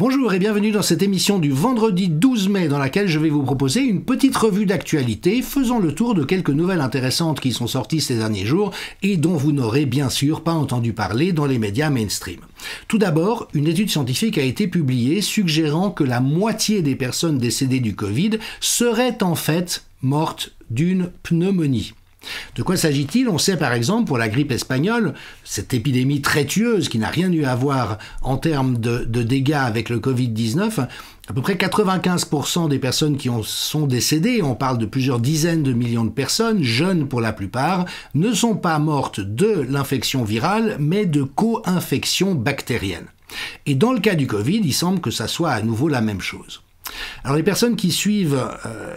Bonjour et bienvenue dans cette émission du vendredi 12 mai dans laquelle je vais vous proposer une petite revue d'actualité faisant le tour de quelques nouvelles intéressantes qui sont sorties ces derniers jours et dont vous n'aurez bien sûr pas entendu parler dans les médias mainstream. Tout d'abord, une étude scientifique a été publiée suggérant que la moitié des personnes décédées du Covid seraient en fait mortes d'une pneumonie. De quoi s'agit-il? On sait par exemple pour la grippe espagnole, cette épidémie très tueuse qui n'a rien eu à voir en termes de dégâts avec le Covid-19, à peu près 95% des personnes qui sont décédées, on parle de plusieurs dizaines de millions de personnes, jeunes pour la plupart, ne sont pas mortes de l'infection virale, mais de co-infection bactérienne. Et dans le cas du Covid, il semble que ça soit à nouveau la même chose. Alors les personnes qui suivent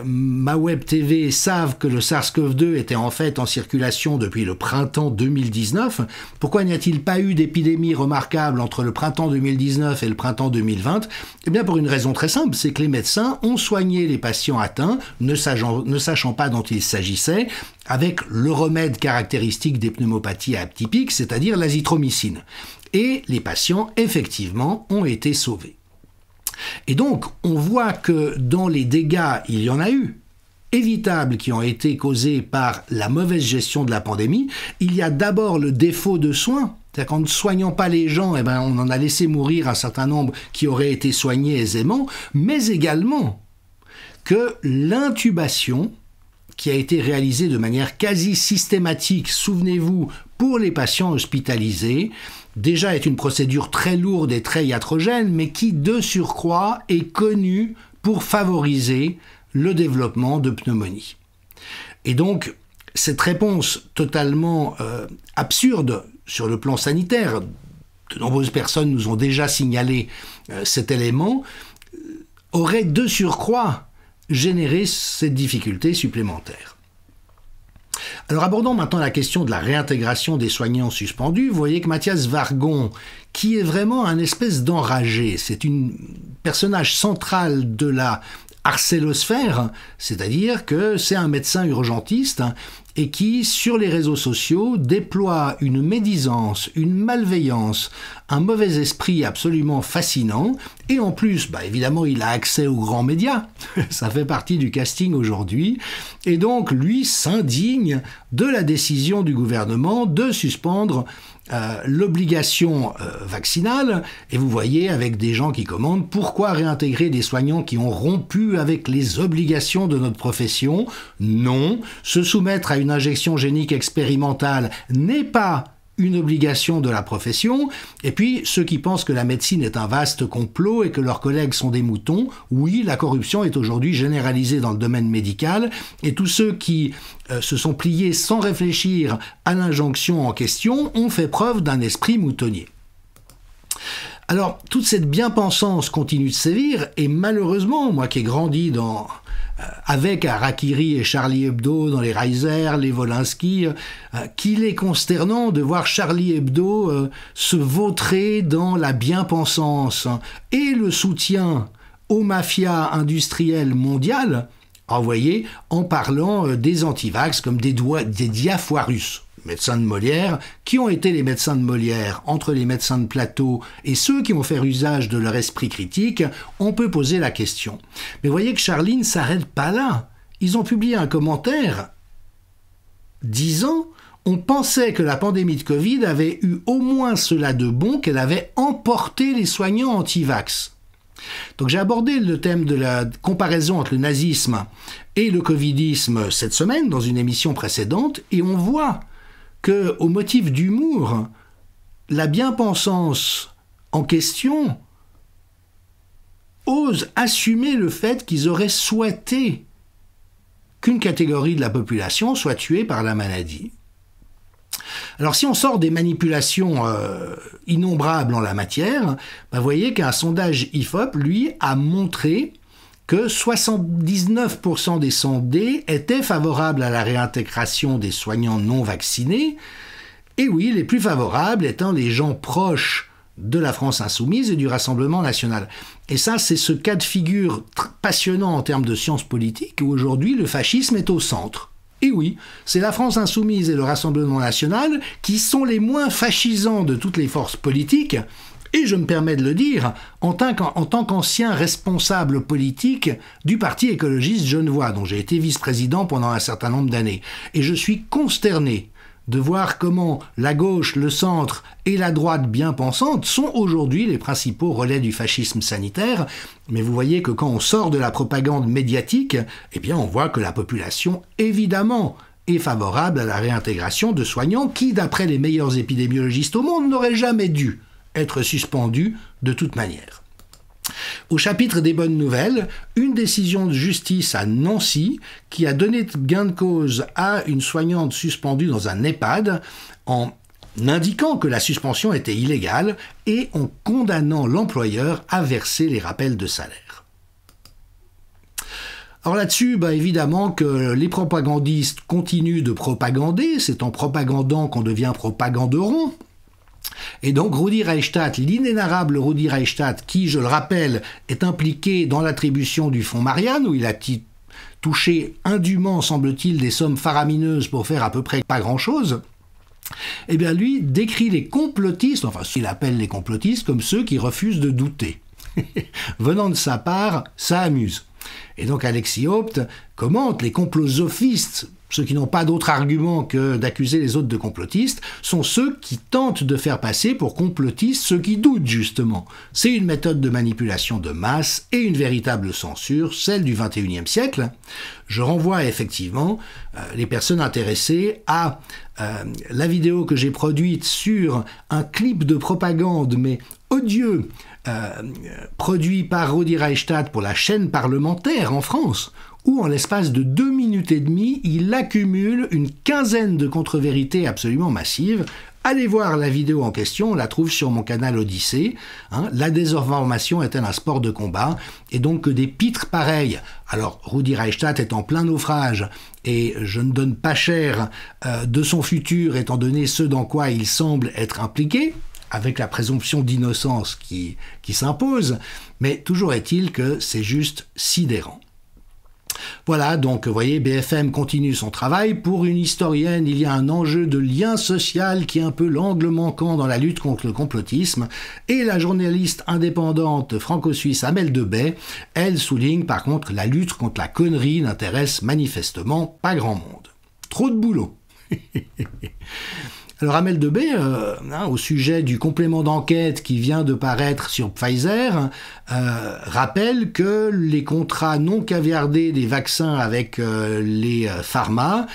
MaWeb TV savent que le SARS-CoV-2 était en fait en circulation depuis le printemps 2019. Pourquoi n'y a-t-il pas eu d'épidémie remarquable entre le printemps 2019 et le printemps 2020? Eh bien pour une raison très simple, c'est que les médecins ont soigné les patients atteints, ne sachant pas dont il s'agissait, avec le remède caractéristique des pneumopathies atypiques, c'est-à-dire l'azithromycine. Et les patients, effectivement, ont été sauvés. Et donc, on voit que dans les dégâts, il y en a eu, évitables qui ont été causés par la mauvaise gestion de la pandémie. Il y a d'abord le défaut de soins, c'est-à-dire qu'en ne soignant pas les gens, on en a laissé mourir un certain nombre qui auraient été soignés aisément, mais également que l'intubation, qui a été réalisée de manière quasi systématique, souvenez-vous, pour les patients hospitalisés, déjà est une procédure très lourde et très iatrogène, mais qui, de surcroît, est connue pour favoriser le développement de pneumonie. Et donc, cette réponse totalement absurde sur le plan sanitaire, de nombreuses personnes nous ont déjà signalé cet élément, aurait de surcroît généré cette difficulté supplémentaire. Alors abordons maintenant la question de la réintégration des soignants suspendus. Vous voyez que Mathias Wargon, qui est vraiment un espèce d'enragé, c'est un personnage central de la arcélosphère, c'est-à-dire que c'est un médecin urgentiste et qui, sur les réseaux sociaux, déploie une médisance, une malveillance, un mauvais esprit absolument fascinant. Et en plus, évidemment, il a accès aux grands médias. Ça fait partie du casting aujourd'hui. Et donc, lui s'indigne de la décision du gouvernement de suspendre l'obligation vaccinale. Et vous voyez, avec des gens qui commandent, pourquoi réintégrer des soignants qui ont rompu avec les obligations de notre profession? Non, se soumettre à une injection génique expérimentale n'est pas une obligation de la profession. Et puis, ceux qui pensent que la médecine est un vaste complot et que leurs collègues sont des moutons, oui, la corruption est aujourd'hui généralisée dans le domaine médical, et tous ceux qui se sont pliés sans réfléchir à l'injonction en question ont fait preuve d'un esprit moutonnier. Alors, toute cette bien-pensance continue de sévir, et malheureusement, moi qui ai grandi avec Harakiri et Charlie Hebdo dans les Reiser, les Wolinski, qu'il est consternant de voir Charlie Hebdo se vautrer dans la bien-pensance et le soutien aux mafias industrielles mondiales, envoyées en parlant des antivax comme des diafoirus. Médecins de Molière, qui ont été les médecins de Molière entre les médecins de plateau et ceux qui ont fait usage de leur esprit critique, on peut poser la question. Mais voyez que Charlie ne s'arrête pas là. Ils ont publié un commentaire disant « On pensait que la pandémie de Covid avait eu au moins cela de bon qu'elle avait emporté les soignants anti-vax. » Donc j'ai abordé le thème de la comparaison entre le nazisme et le covidisme cette semaine dans une émission précédente, et on voit que, au motif d'humour, la bien-pensance en question ose assumer le fait qu'ils auraient souhaité qu'une catégorie de la population soit tuée par la maladie. Alors si on sort des manipulations innombrables en la matière, vous voyez qu'un sondage IFOP, lui, a montré que 79% des sondés étaient favorables à la réintégration des soignants non vaccinés, et oui, les plus favorables étant les gens proches de la France insoumise et du Rassemblement national. Et ça, c'est ce cas de figure passionnant en termes de sciences politiques où aujourd'hui le fascisme est au centre. Et oui, c'est la France insoumise et le Rassemblement national qui sont les moins fascisants de toutes les forces politiques. Et je me permets de le dire, en tant qu'ancien responsable politique du Parti écologiste genevois, dont j'ai été vice-président pendant un certain nombre d'années. Et je suis consterné de voir comment la gauche, le centre et la droite bien pensante sont aujourd'hui les principaux relais du fascisme sanitaire. Mais vous voyez que quand on sort de la propagande médiatique, eh bien on voit que la population, évidemment, est favorable à la réintégration de soignants qui, d'après les meilleurs épidémiologistes au monde, n'auraient jamais dû être suspendus de toute manière. Au chapitre des bonnes nouvelles, une décision de justice à Nancy qui a donné gain de cause à une soignante suspendue dans un EHPAD en indiquant que la suspension était illégale et en condamnant l'employeur à verser les rappels de salaire. Alors là-dessus, évidemment que les propagandistes continuent de propagander, c'est en propagandant qu'on devient propaganderon. Et donc Rudi Reichstadt, l'inénarrable Rudi Reichstadt, qui, je le rappelle, est impliqué dans l'attribution du fonds Marianne, où il a touché indûment, semble-t-il, des sommes faramineuses pour faire à peu près pas grand-chose, eh bien lui décrit les complotistes, enfin ce qu'il appelle les complotistes, comme ceux qui refusent de douter. Venant de sa part, ça amuse. Et donc Alexis Haupt commente les complosophistes, ceux qui n'ont pas d'autre argument que d'accuser les autres de complotistes, sont ceux qui tentent de faire passer pour complotistes ceux qui doutent, justement. C'est une méthode de manipulation de masse et une véritable censure, celle du XXIe siècle. Je renvoie effectivement les personnes intéressées à la vidéo que j'ai produite sur un clip de propagande, mais odieux, produit par Rudi Reichstadt pour la chaîne parlementaire en France, où en l'espace de 2 minutes et demie, il accumule une quinzaine de contre-vérités absolument massives. Allez voir la vidéo en question, on la trouve sur mon canal Odyssée. La désinformation est-elle un sport de combat? Et donc que des pitres pareils. Alors, Rudi Reichstadt est en plein naufrage, et je ne donne pas cher de son futur, étant donné ce dans quoi il semble être impliqué, avec la présomption d'innocence qui s'impose, mais toujours est-il que c'est juste sidérant. Voilà, donc vous voyez, BFM continue son travail. Pour une historienne, il y a un enjeu de lien social qui est un peu l'angle manquant dans la lutte contre le complotisme. Et la journaliste indépendante franco-suisse Amel Debay, elle souligne par contre la lutte contre la connerie n'intéresse manifestement pas grand monde. Trop de boulot. Alors Amel Debay, au sujet du complément d'enquête qui vient de paraître sur Pfizer, rappelle que les contrats non caviardés des vaccins avec les pharma,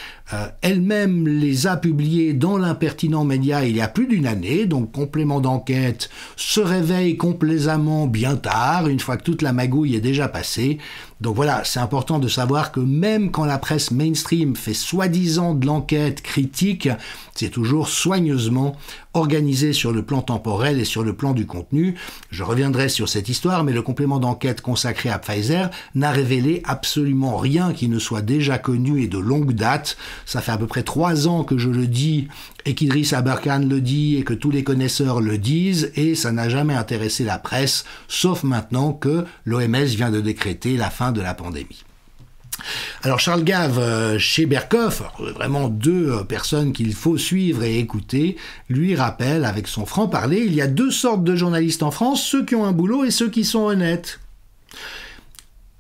elle-même les a publiés dans l'impertinent média il y a plus d'une année, donc complément d'enquête se réveille complaisamment bien tard, une fois que toute la magouille est déjà passée. Donc voilà, c'est important de savoir que même quand la presse mainstream fait soi-disant de l'enquête critique, c'est toujours soigneusement organisé sur le plan temporel et sur le plan du contenu. Je reviendrai sur cette histoire, mais le complément d'enquête consacré à Pfizer n'a révélé absolument rien qui ne soit déjà connu et de longue date. Ça fait à peu près 3 ans que je le dis et qu'Idriss Aberkan le dit et que tous les connaisseurs le disent, et ça n'a jamais intéressé la presse, sauf maintenant que l'OMS vient de décréter la fin de la pandémie. Alors Charles Gave, chez Berkoff, vraiment 2 personnes qu'il faut suivre et écouter, lui rappelle avec son franc-parler, il y a 2 sortes de journalistes en France, ceux qui ont un boulot et ceux qui sont honnêtes.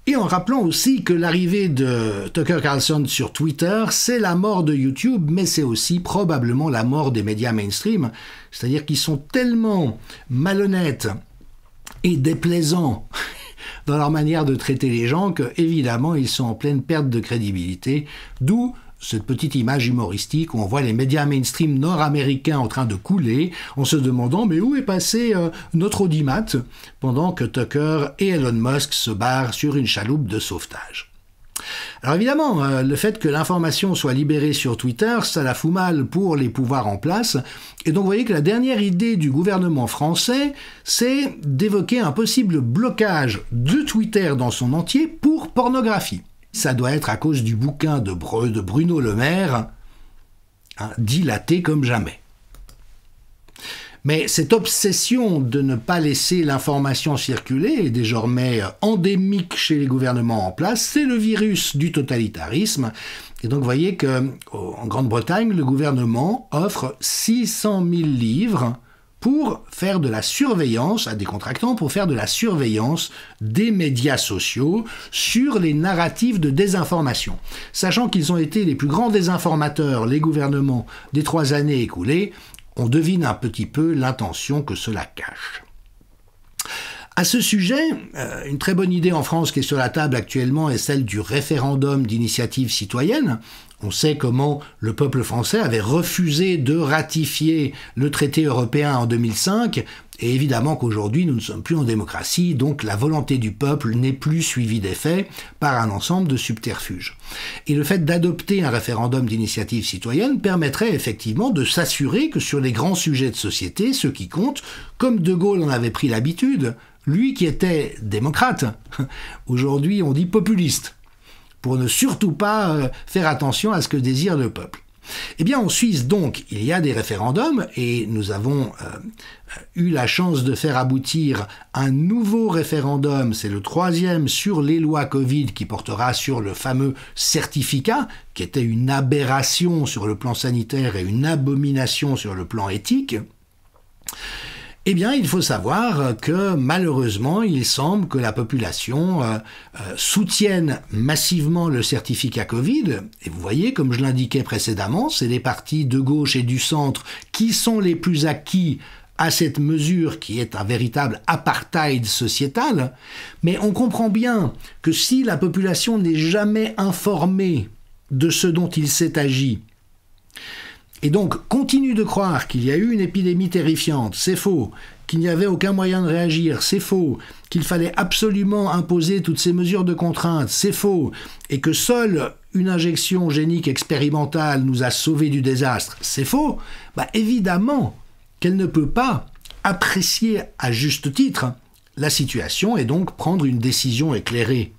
Et en rappelant aussi que l'arrivée de Tucker Carlson sur Twitter, c'est la mort de YouTube, mais c'est aussi probablement la mort des médias mainstream, c'est-à-dire qu'ils sont tellement malhonnêtes et déplaisants dans leur manière de traiter les gens que, évidemment, ils sont en pleine perte de crédibilité, d'où cette petite image humoristique où on voit les médias mainstream nord-américains en train de couler, en se demandant mais où est passé notre audimat, pendant que Tucker et Elon Musk se barrent sur une chaloupe de sauvetage. Alors évidemment, le fait que l'information soit libérée sur Twitter, ça la fout mal pour les pouvoirs en place. Et donc vous voyez que la dernière idée du gouvernement français, c'est d'évoquer un possible blocage de Twitter dans son entier pour pornographie. Ça doit être à cause du bouquin de Bruno Le Maire, dilaté comme jamais. Mais cette obsession de ne pas laisser l'information circuler est désormais endémique chez les gouvernements en place. C'est le virus du totalitarisme. Et donc vous voyez qu'en Grande-Bretagne, le gouvernement offre 600 000 livres pour faire de la surveillance, à des contractants, pour faire de la surveillance des médias sociaux sur les narratifs de désinformation. Sachant qu'ils ont été les plus grands désinformateurs, les gouvernements, des 3 années écoulées, on devine un petit peu l'intention que cela cache. À ce sujet, une très bonne idée en France qui est sur la table actuellement est celle du référendum d'initiative citoyenne. On sait comment le peuple français avait refusé de ratifier le traité européen en 2005, et évidemment qu'aujourd'hui nous ne sommes plus en démocratie, donc la volonté du peuple n'est plus suivie d'effet par un ensemble de subterfuges. Et le fait d'adopter un référendum d'initiative citoyenne permettrait effectivement de s'assurer que sur les grands sujets de société, ceux qui comptent, comme De Gaulle en avait pris l'habitude, lui qui était démocrate, aujourd'hui on dit populiste, pour ne surtout pas faire attention à ce que désire le peuple. Eh bien, en Suisse, donc, il y a des référendums et nous avons eu la chance de faire aboutir un nouveau référendum, c'est le 3e sur les lois Covid qui portera sur le fameux certificat, qui était une aberration sur le plan sanitaire et une abomination sur le plan éthique. Eh bien, il faut savoir que malheureusement, il semble que la population soutienne massivement le certificat Covid. Et vous voyez, comme je l'indiquais précédemment, c'est les partis de gauche et du centre qui sont les plus acquis à cette mesure qui est un véritable apartheid sociétal. Mais on comprend bien que si la population n'est jamais informée de ce dont il s'est agi, et donc continue de croire qu'il y a eu une épidémie terrifiante, c'est faux, qu'il n'y avait aucun moyen de réagir, c'est faux, qu'il fallait absolument imposer toutes ces mesures de contrainte, c'est faux, et que seule une injection génique expérimentale nous a sauvés du désastre, c'est faux, évidemment qu'elle ne peut pas apprécier à juste titre la situation et donc prendre une décision éclairée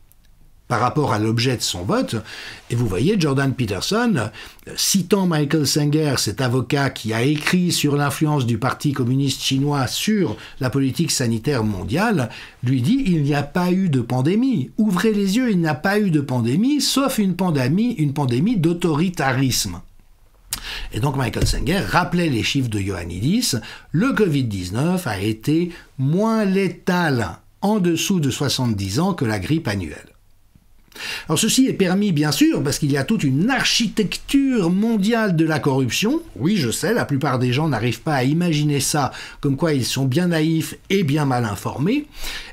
par rapport à l'objet de son vote. Et vous voyez, Jordan Peterson, citant Michael Sanger, cet avocat qui a écrit sur l'influence du Parti communiste chinois sur la politique sanitaire mondiale, lui dit « Il n'y a pas eu de pandémie. Ouvrez les yeux, il n'y a pas eu de pandémie, sauf une pandémie d'autoritarisme. » Et donc Michael Sanger rappelait les chiffres de Ioannidis, le Covid-19 a été moins létal en dessous de 70 ans que la grippe annuelle. Alors ceci est permis bien sûr parce qu'il y a toute une architecture mondiale de la corruption. Oui, je sais, la plupart des gens n'arrivent pas à imaginer ça, comme quoi ils sont bien naïfs et bien mal informés.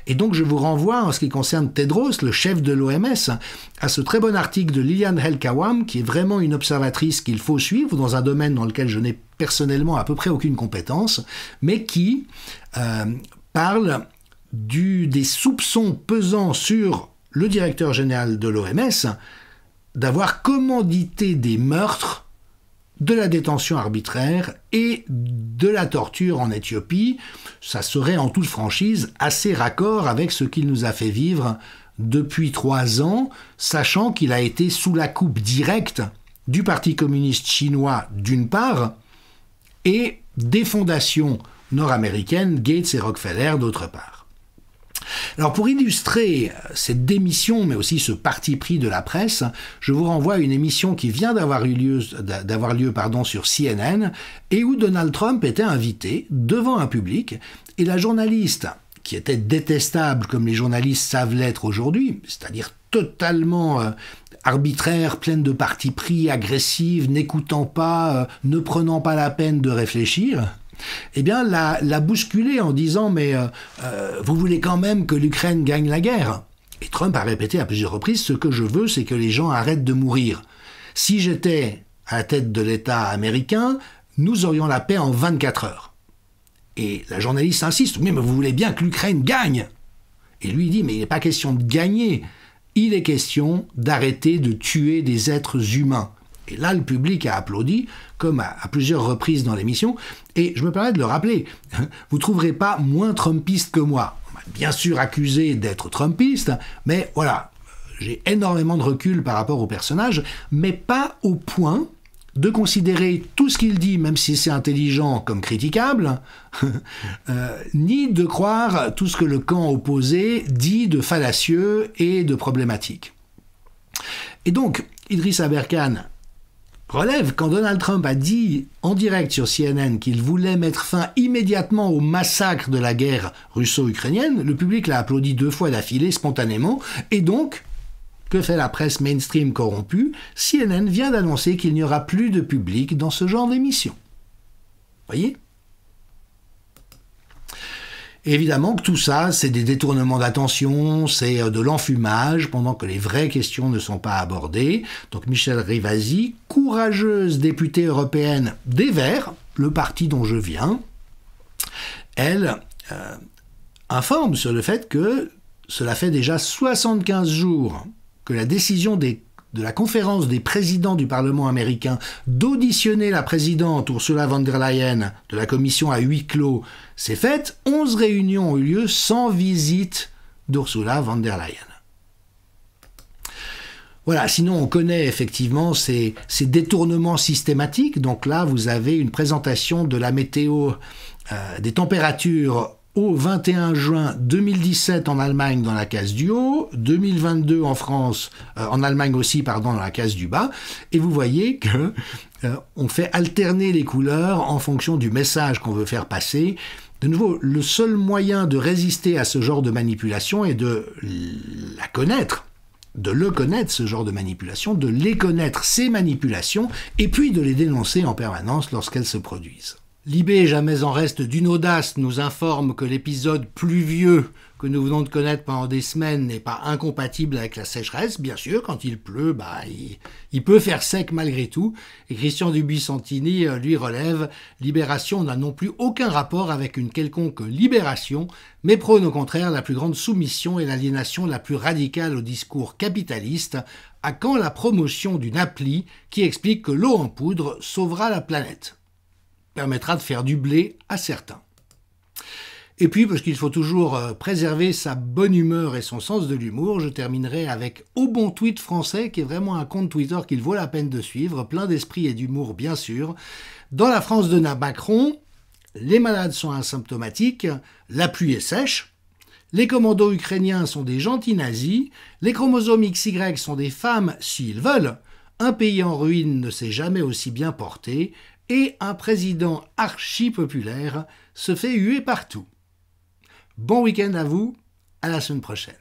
Et donc je vous renvoie, en ce qui concerne Tedros, le chef de l'OMS, à ce très bon article de Liliane Helkawam, qui est vraiment une observatrice qu'il faut suivre dans un domaine dans lequel je n'ai personnellement à peu près aucune compétence, mais qui parle des soupçons pesant sur le directeur général de l'OMS d'avoir commandité des meurtres, de la détention arbitraire et de la torture en Éthiopie. Ça serait en toute franchise assez raccord avec ce qu'il nous a fait vivre depuis 3 ans, sachant qu'il a été sous la coupe directe du Parti communiste chinois d'une part et des fondations nord-américaines, Gates et Rockefeller d'autre part. Alors pour illustrer cette démission, mais aussi ce parti pris de la presse, je vous renvoie à une émission qui vient d'avoir lieu sur CNN et où Donald Trump était invité devant un public et la journaliste, qui était détestable comme les journalistes savent l'être aujourd'hui, c'est-à-dire totalement arbitraire, pleine de partis pris, agressive, n'écoutant pas, ne prenant pas la peine de réfléchir, eh bien, l'a bousculé en disant « Mais vous voulez quand même que l'Ukraine gagne la guerre ?» Et Trump a répété à plusieurs reprises « Ce que je veux, c'est que les gens arrêtent de mourir. Si j'étais à la tête de l'État américain, nous aurions la paix en 24 heures. » Et la journaliste insiste « Mais vous voulez bien que l'Ukraine gagne ?» Et lui dit « Mais il n'est pas question de gagner, il est question d'arrêter de tuer des êtres humains. » Et là, le public a applaudi, comme à plusieurs reprises dans l'émission. Et je me permets de le rappeler, vous ne trouverez pas moins trumpiste que moi. On m'a bien sûr accusé d'être trumpiste, mais voilà, j'ai énormément de recul par rapport au personnage, mais pas au point de considérer tout ce qu'il dit, même si c'est intelligent, comme critiquable, ni de croire tout ce que le camp opposé dit de fallacieux et de problématique. Et donc, Idriss Aberkan relève, quand Donald Trump a dit en direct sur CNN qu'il voulait mettre fin immédiatement au massacre de la guerre russo-ukrainienne, le public l'a applaudi 2 fois d'affilée spontanément, et donc, que fait la presse mainstream corrompue? CNN vient d'annoncer qu'il n'y aura plus de public dans ce genre d'émission. Voyez ? Évidemment que tout ça, c'est des détournements d'attention, c'est de l'enfumage, pendant que les vraies questions ne sont pas abordées. Donc Michèle Rivasi, courageuse députée européenne des Verts, le parti dont je viens, elle informe sur le fait que cela fait déjà 75 jours que la décision de la conférence des présidents du Parlement américain d'auditionner la présidente Ursula von der Leyen de la commission à huis clos s'est faite. 11 réunions ont eu lieu sans visite d'Ursula von der Leyen. Voilà, sinon on connaît effectivement ces détournements systématiques. Donc là, vous avez une présentation de la météo des températures au 21 juin 2017 en Allemagne dans la case du haut, 2022 en France, en Allemagne aussi, pardon, dans la case du bas, et vous voyez que on fait alterner les couleurs en fonction du message qu'on veut faire passer. De nouveau, le seul moyen de résister à ce genre de manipulation est de la connaître, de le connaître, ce genre de manipulation, de les connaître, ces manipulations, et puis de les dénoncer en permanence lorsqu'elles se produisent. Libé, jamais en reste d'une audace, nous informe que l'épisode pluvieux que nous venons de connaître pendant des semaines n'est pas incompatible avec la sécheresse. Bien sûr, quand il pleut, il peut faire sec malgré tout. Et Christian Dubuis-Santini lui relève « Libération n'a non plus aucun rapport avec une quelconque libération, mais prône au contraire la plus grande soumission et l'aliénation la plus radicale au discours capitaliste. À quand la promotion d'une appli qui explique que l'eau en poudre sauvera la planète ?» permettra de faire du blé à certains. Et puis, parce qu'il faut toujours préserver sa bonne humeur et son sens de l'humour, je terminerai avec Au Bon Tweet Français, qui est vraiment un compte Twitter qu'il vaut la peine de suivre, plein d'esprit et d'humour bien sûr. Dans la France de Macron, les malades sont asymptomatiques, la pluie est sèche, les commandos ukrainiens sont des gentils nazis, les chromosomes XY sont des femmes s'ils veulent, un pays en ruine ne s'est jamais aussi bien porté, et un président archi-populaire se fait huer partout. Bon week-end à vous, à la semaine prochaine.